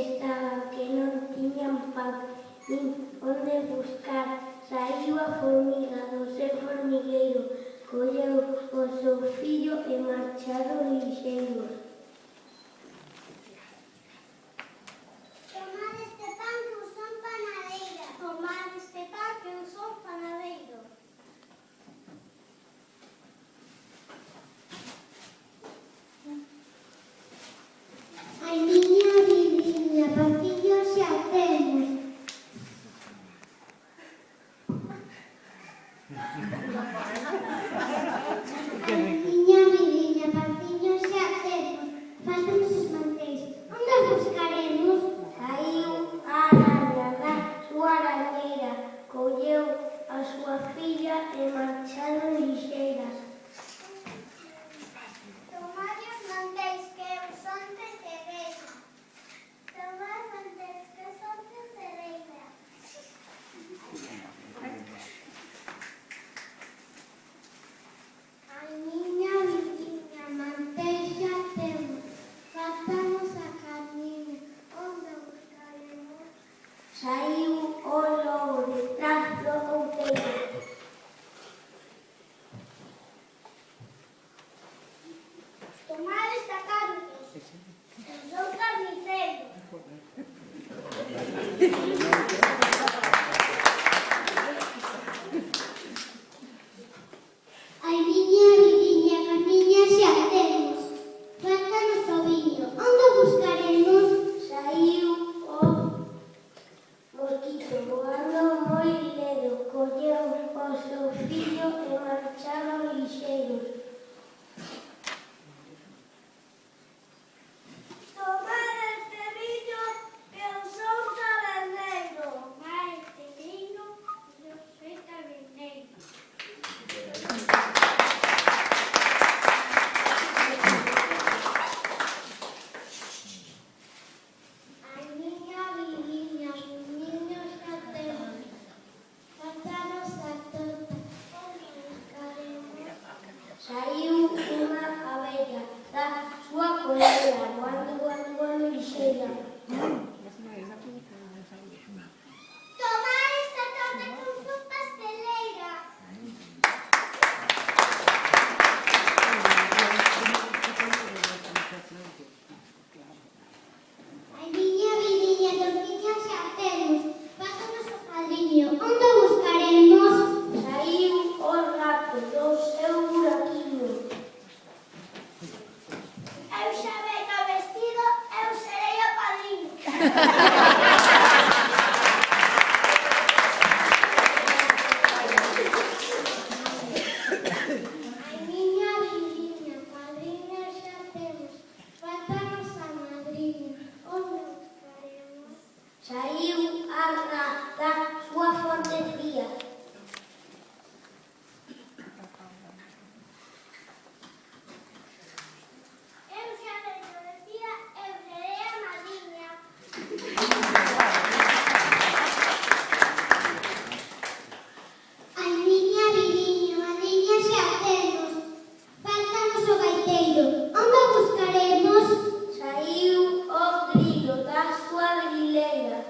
estaba que non tiñan pan, nin onde buscar. Saíu a formiga do seu formigueiro, colleu o seu fillo e marcharon lixeiros. Tomad este pan que eu son panadeira. Tomad este pan que eu son panadeiro. Ai, miña vidiña, panciño xa temos. Ai, miña vidiña, panciño xa temos. Faltanos os mantéis. Onde os buscaremos? Saíu a araña da súa arañeira, colleu a súa filla e marcharon lixeiras. Tomade os mantéis que eu son tecedeira. Tomad mantéis que eu son tecedeira. Ai, miña vidiña, mantéis xa temos. Faltanos a carniña. Onde buscaremos? Saíu o lobo detrás do outeiro. Tomad esta carne. Eu son carniceiro. Ai, miña vidiña, carniña xa temos. Faltanos o viño. Onde o buscaremos? Saíu o mosquito voando moi ledo, colleu o seu fillo e marcharon lixeiros. Tomad este viño que eu son taberneiro. Tomad este viño que eu soy taberneiro. Ai, miña vidiña, viño xa temos. Faltanos a torta. Onde buscaremos? Saiu unha abella da súa colera, voando lixeira. Tomar esta torta que eu son pasteleira. Ai, miña vidiña, tortiña xa temos. Pásanos o padriño. Onde o buscaremos? Saiu o rato do seu buraquiño. Eu xa venho vestido, eu serei o padriño. Ai, miña vidiña, padriña xa temos. Faltanos a madriña. Onde o buscaremos? Saiu a ra da súa fonte fría. Eu xa venho vestida, eu serei a madriña. Ai, miña vidiña, madriña xa temos. Faltanos o gaiteiro. Onde o buscaremos? Saiu o grilo da súa grileira.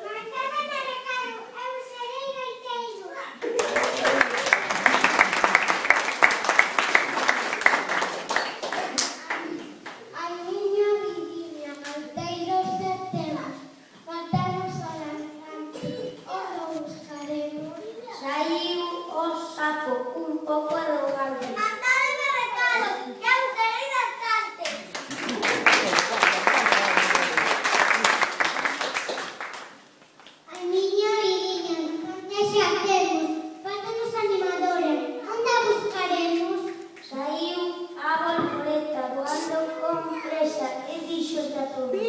Mañana me recado, eu serei gaiteiro. Ai, miña vidiña, gaiteiros xa temos. Faltanos a lanzante. Onde o buscaremos? Saiu o sapo un pouco arrogante. Mandadme recado, que eu serei danzante. Ai, miña vidiña, infancia xa temos. Faltanos animadores. Onde a buscaremos? Saiu a borboleta voando con presa e dixo a todo.